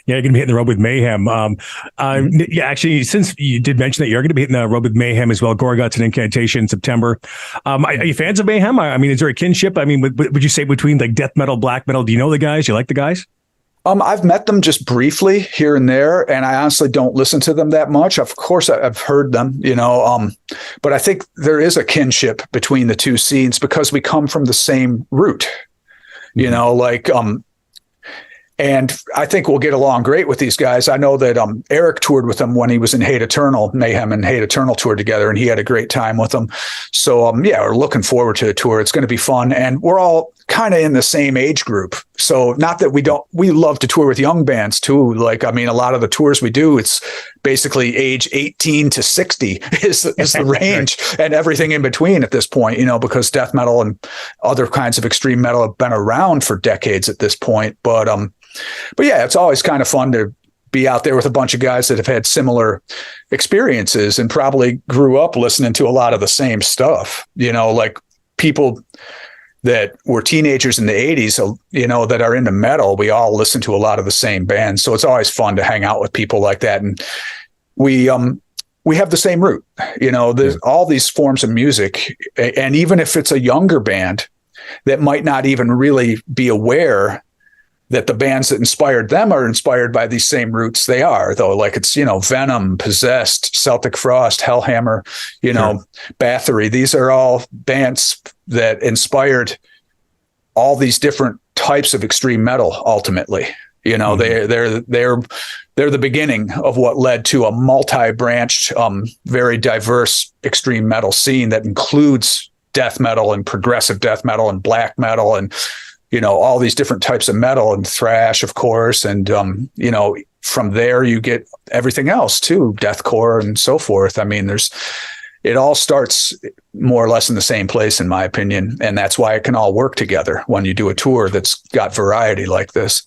Yeah, you're going to be hitting the road with Mayhem. Yeah, actually, since you did mention that you're going to be hitting the road with Mayhem as well, Gorguts and Incantation in September. Are you fans of Mayhem? I mean, is there a kinship? I mean, would you say between like death metal, black metal? Do you know the guys? You like the guys? I've met them just briefly here and there, and I honestly don't listen to them that much. Of course, I've heard them, but I think there is a kinship between the two scenes because we come from the same root, and I think we'll get along great with these guys. I know that Eric toured with them when he was in Hate Eternal. Mayhem and Hate Eternal toured together, and he had a great time with them. So, we're looking forward to the tour. It's going to be fun, and we're all kind of in the same age group. So not that we love to tour with young bands too. A lot of the tours we do, it's basically age 18 to 60 is the range and everything in between at this point, because death metal and other kinds of extreme metal have been around for decades at this point. But yeah, it's always kind of fun to be out there with a bunch of guys that have had similar experiences and probably grew up listening to a lot of the same stuff, like people that were teenagers in the 80s, that are into metal. We all listen to a lot of the same bands. So it's always fun to hang out with people like that. And we have the same root, there's all these forms of music. And even if it's a younger band that might not even really be aware that the bands that inspired them are inspired by these same roots, they are, though. Like it's, Venom, Possessed, Celtic Frost, Hellhammer, Bathory. These are all bands that inspired all these different types of extreme metal. Ultimately, they're the beginning of what led to a multi-branched, very diverse extreme metal scene that includes death metal and progressive death metal and black metal and all these different types of metal and thrash, of course. And, from there you get everything else too, deathcore and so forth. I mean, it all starts more or less in the same place, in my opinion. And that's why it can all work together when you do a tour that's got variety like this.